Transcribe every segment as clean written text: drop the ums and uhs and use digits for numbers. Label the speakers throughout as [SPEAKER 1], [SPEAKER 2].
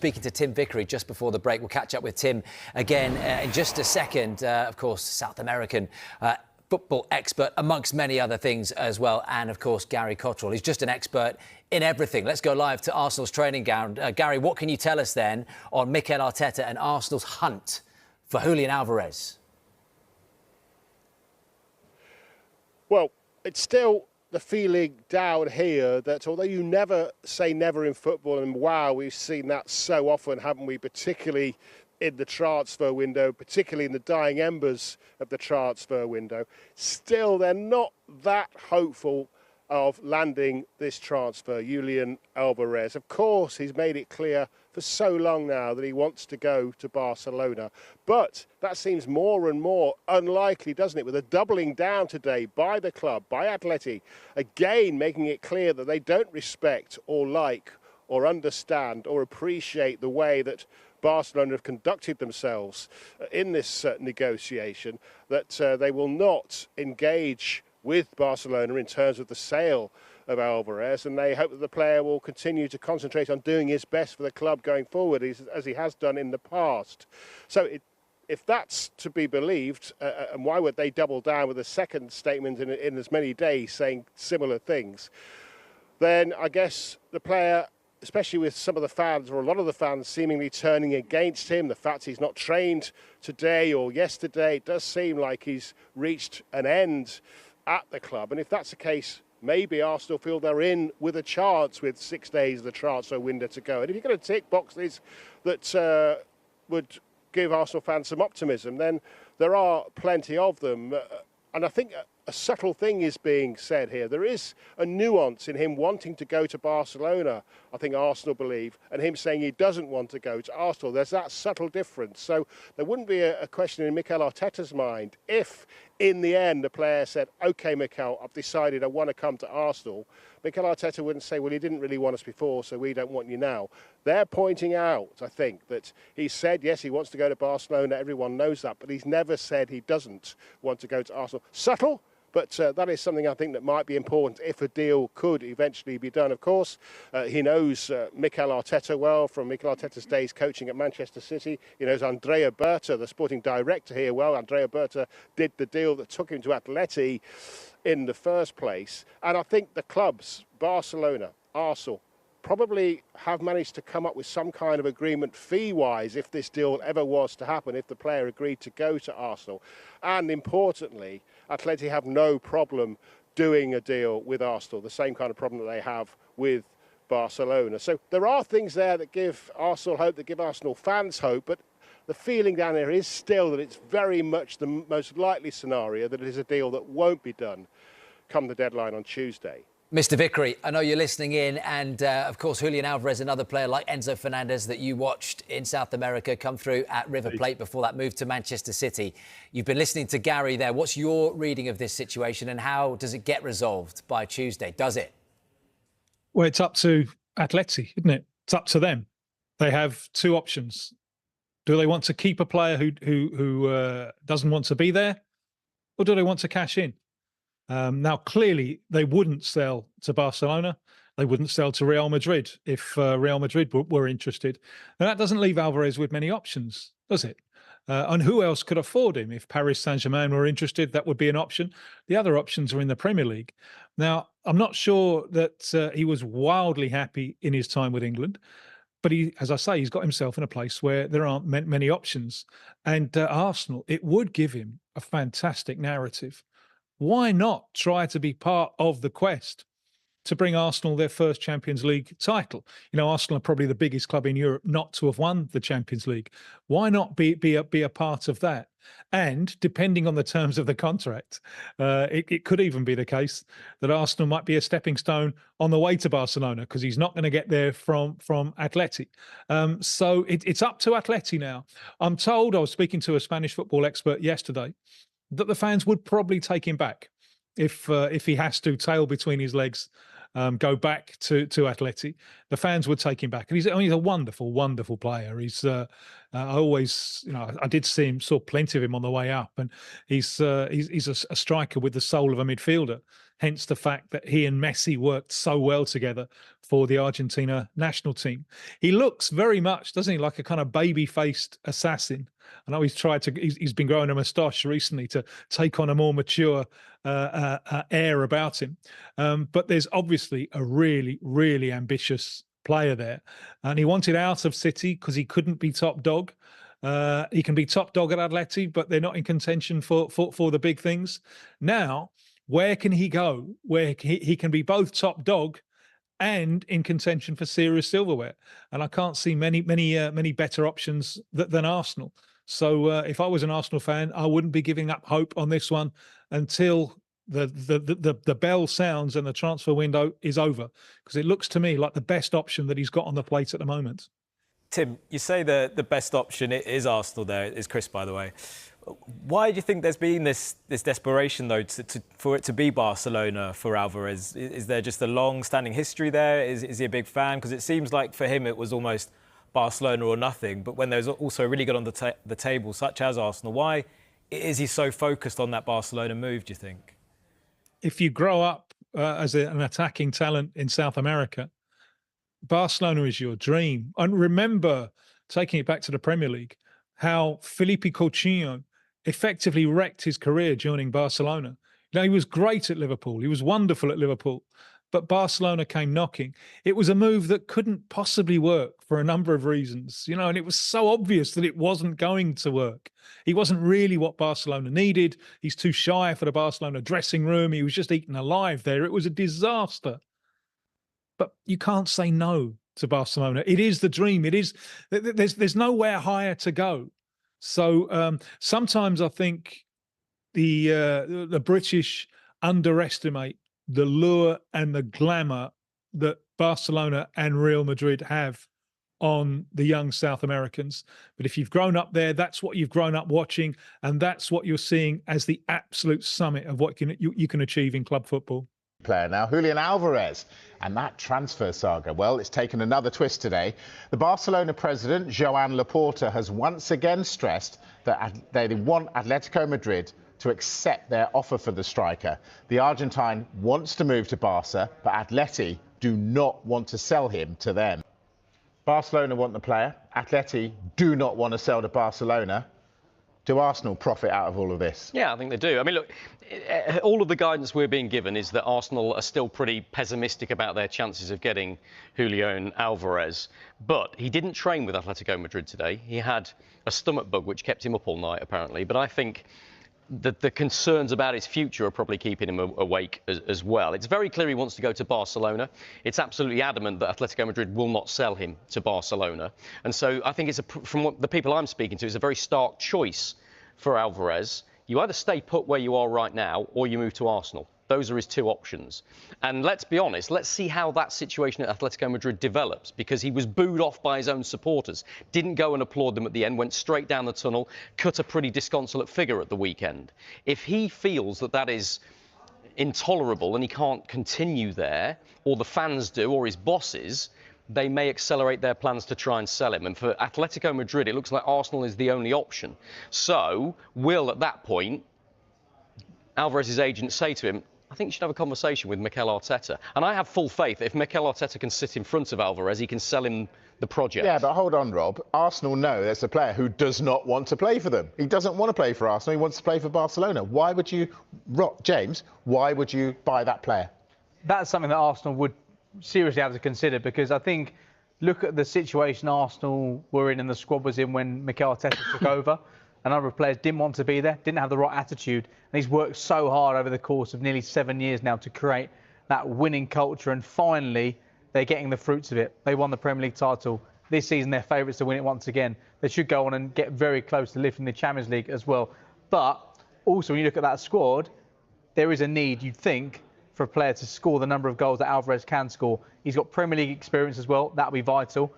[SPEAKER 1] Speaking to Tim Vickery just before the break. We'll catch up with Tim again in just a second. Of course, South American football expert, amongst many other things as well. And, of course, Gary Cottrell. He's just an expert in everything. Let's go live to Arsenal's training ground. Gary, what can you tell us then on Mikel Arteta and Arsenal's hunt for Julian Alvarez?
[SPEAKER 2] Well, it's still the feeling down here that although you never say never in football, and wow, we've seen that so often, haven't we, particularly in the transfer window, particularly in the dying embers of the transfer window, still they're not that hopeful of landing this transfer, Julian Alvarez. Of course, he's made it clear for so long now that he wants to go to Barcelona. But that seems more and more unlikely, doesn't it? With a doubling down today by the club, by Atleti, again making it clear that they don't respect or like or understand or appreciate the way that Barcelona have conducted themselves in this negotiation, that they will not engage with Barcelona in terms of the sale of Alvarez, and they hope that the player will continue to concentrate on doing his best for the club going forward, as he has done in the past. So if that's to be believed, and why would they double down with a second statement in as many days saying similar things, then I guess the player, especially with some of the fans, or a lot of the fans seemingly turning against him, the fact he's not trained today or yesterday, it does seem like he's reached an end at the club. And if that's the case, maybe Arsenal feel they're in with a chance with 6 days of the transfer window to go. And if you're going to tick boxes that would give Arsenal fans some optimism, then there are plenty of them. And I think a subtle thing is being said here. There is a nuance in him wanting to go to Barcelona, I think Arsenal believe, and him saying he doesn't want to go to Arsenal. There's that subtle difference. So there wouldn't be a question in Mikel Arteta's mind if, in the end, the player said, OK, Mikel, I've decided I want to come to Arsenal. Mikel Arteta wouldn't say, well, you didn't really want us before, so we don't want you now. They're pointing out, I think, that he said, yes, he wants to go to Barcelona. Everyone knows that. But he's never said he doesn't want to go to Arsenal. Subtle. But that is something I think that might be important if a deal could eventually be done. Of course, he knows Mikel Arteta well from Mikel Arteta's days coaching at Manchester City. He knows Andrea Berta, the sporting director here, well. Andrea Berta did the deal that took him to Atleti in the first place. And I think the clubs, Barcelona, Arsenal, probably have managed to come up with some kind of agreement fee-wise if this deal ever was to happen, if the player agreed to go to Arsenal. And importantly, Atleti have no problem doing a deal with Arsenal, the same kind of problem that they have with Barcelona. So there are things there that give Arsenal hope, that give Arsenal fans hope, but the feeling down there is still that it's very much the most likely scenario that it is a deal that won't be done come the deadline on Tuesday.
[SPEAKER 1] Mr. Vickery, I know you're listening in, and of course, Julian Alvarez, another player like Enzo Fernandez that you watched in South America come through at River Plate before that move to Manchester City. You've been listening to Gary there. What's your reading of this situation, and how does it get resolved by Tuesday? Does it?
[SPEAKER 3] Well, it's up to Atleti, isn't it? It's up to them. They have two options. Do they want to keep a player who doesn't want to be there, or do they want to cash in? Now, clearly, they wouldn't sell to Barcelona. They wouldn't sell to Real Madrid if Real Madrid were interested. Now, that doesn't leave Alvarez with many options, does it? And who else could afford him? If Paris Saint-Germain were interested, that would be an option. The other options are in the Premier League. Now, I'm not sure that he was wildly happy in his time with England. But he, as I say, he's got himself in a place where there aren't many options. And Arsenal, it would give him a fantastic narrative. Why not try to be part of the quest to bring Arsenal their first Champions League title? You know, Arsenal are probably the biggest club in Europe not to have won the Champions League. Why not be a part of that? And depending on the terms of the contract, it could even be the case that Arsenal might be a stepping stone on the way to Barcelona, because he's not going to get there from Atleti. So it's up to Atleti now. I'm told, I was speaking to a Spanish football expert yesterday, that the fans would probably take him back if he has to, tail between his legs, go back to Atleti. The fans would take him back, and he's a wonderful, wonderful player. He's I always, I did saw plenty of him on the way up, and he's a striker with the soul of a midfielder. hence the fact that he and Messi worked so well together for the Argentina national team. He looks very much, doesn't he, like a kind of baby-faced assassin. I know he's been growing a moustache recently to take on a more mature air about him. But there's obviously a really, really ambitious player there. And he wanted out of City because he couldn't be top dog. He can be top dog at Atleti, but they're not in contention for the big things. Now, where can he go? Where he can be both top dog and in contention for serious silverware. And I can't see many better options than Arsenal. So if I was an Arsenal fan, I wouldn't be giving up hope on this one until the bell sounds and the transfer window is over, because it looks to me like the best option that he's got on the plate at the moment.
[SPEAKER 4] Tim, you say the best option is Arsenal there, is Chris, by the way. Why do you think there's been this desperation, though, for it to be Barcelona for Alvarez? Is there just a long-standing history there? Is he a big fan? Because it seems like for him it was almost Barcelona or nothing. But when there's also really good on the table, such as Arsenal, why is he so focused on that Barcelona move, do you think?
[SPEAKER 3] If you grow up as an attacking talent in South America, Barcelona is your dream. And remember, taking it back to the Premier League, how Felipe Coutinho effectively wrecked his career joining Barcelona. Now, he was great at Liverpool. He was wonderful at Liverpool. But Barcelona came knocking. It was a move that couldn't possibly work for a number of reasons, you know, and it was so obvious that it wasn't going to work. He wasn't really what Barcelona needed. He's too shy for the Barcelona dressing room. He was just eaten alive there. It was a disaster. But you can't say no to Barcelona. It is the dream. It is. There's nowhere higher to go. So sometimes I think the British underestimate the lure and the glamour that Barcelona and Real Madrid have on the young South Americans. But if you've grown up there, that's what you've grown up watching, and that's what you're seeing as the absolute summit of what you can achieve in club football.
[SPEAKER 5] Player now, Julian Alvarez, and that transfer saga, well, it's taken another twist today. The Barcelona president, Joan Laporta, has once again stressed that they want Atletico Madrid to accept their offer for the striker. The Argentine wants to move to Barca, but Atleti do not want to sell him to them. Barcelona want the player. Atleti do not want to sell to Barcelona. Do Arsenal profit out of all of this?
[SPEAKER 6] Yeah, I think they do. I mean, look, all of the guidance we're being given is that Arsenal are still pretty pessimistic about their chances of getting Julián Álvarez. But he didn't train with Atletico Madrid today. He had a stomach bug which kept him up all night, apparently. But I think that the concerns about his future are probably keeping him awake as well. It's very clear he wants to go to Barcelona. It's absolutely adamant that Atletico Madrid will not sell him to Barcelona. And so I think from what the people I'm speaking to, it's a very stark choice for Alvarez. You either stay put where you are right now or you move to Arsenal. Those are his two options. And let's be honest, let's see how that situation at Atletico Madrid develops, because he was booed off by his own supporters, didn't go and applaud them at the end, went straight down the tunnel, cut a pretty disconsolate figure at the weekend. If he feels that that is intolerable and he can't continue there, or the fans do, or his bosses, they may accelerate their plans to try and sell him. And for Atletico Madrid, it looks like Arsenal is the only option. So will, at that point, Alvarez's agent say to him, I think you should have a conversation with Mikel Arteta. And I have full faith that if Mikel Arteta can sit in front of Alvarez, he can sell him the project.
[SPEAKER 5] Yeah, but hold on, Rob. Arsenal know there's a player who does not want to play for them. He doesn't want to play for Arsenal. He wants to play for Barcelona. Why would you, James, why would you buy that player?
[SPEAKER 7] That's something that Arsenal would seriously have to consider, because I think, look at the situation Arsenal were in and the squad was in when Mikel Arteta took over. A number of players didn't want to be there, didn't have the right attitude, and he's worked so hard over the course of nearly 7 years now to create that winning culture, and finally they're getting the fruits of it. They won the Premier League title. This season they're favourites to win it once again. They should go on and get very close to lifting the Champions League as well. But also, when you look at that squad, there is a need, you'd think, for a player to score the number of goals that Alvarez can score. He's got Premier League experience as well. That'll be vital.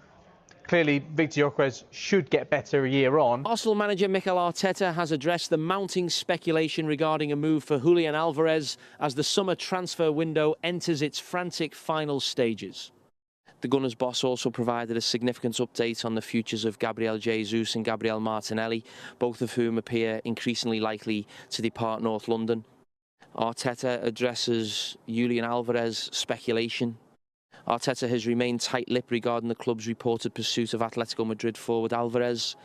[SPEAKER 7] Clearly, Victor Gyökeres should get better a year on.
[SPEAKER 8] Arsenal manager Mikel Arteta has addressed the mounting speculation regarding a move for Julián Álvarez as the summer transfer window enters its frantic final stages. The Gunners' boss also provided a significant update on the futures of Gabriel Jesus and Gabriel Martinelli, both of whom appear increasingly likely to depart North London. Arteta addresses Julian Alvarez speculation. Arteta has remained tight-lipped regarding the club's reported pursuit of Atletico Madrid forward Alvarez.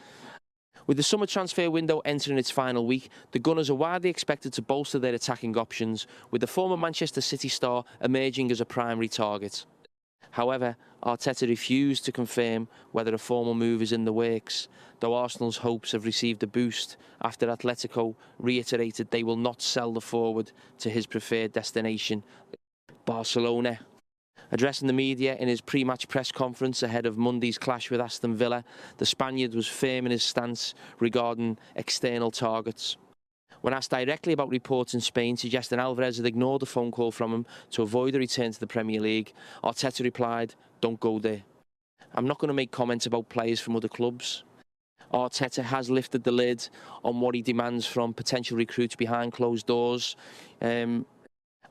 [SPEAKER 8] With the summer transfer window entering its final week, the Gunners are widely expected to bolster their attacking options, with the former Manchester City star emerging as a primary target. However, Arteta refused to confirm whether a formal move is in the works, though Arsenal's hopes have received a boost after Atletico reiterated they will not sell the forward to his preferred destination, Barcelona. Addressing the media in his pre-match press conference ahead of Monday's clash with Aston Villa, the Spaniard was firm in his stance regarding external targets. When asked directly about reports in Spain suggesting Alvarez had ignored a phone call from him to avoid a return to the Premier League, Arteta replied, "Don't go there. I'm not going to make comments about players from other clubs." Arteta has lifted the lid on what he demands from potential recruits behind closed doors.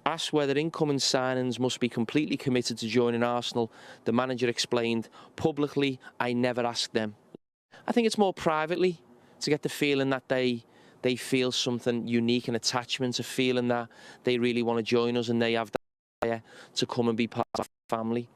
[SPEAKER 8] Asked whether incoming signings must be completely committed to joining Arsenal, the manager explained, "Publicly, I never asked them. I think it's more privately to get the feeling that they feel something unique, an attachment, a feeling that they really want to join us and they have that desire to come and be part of our family."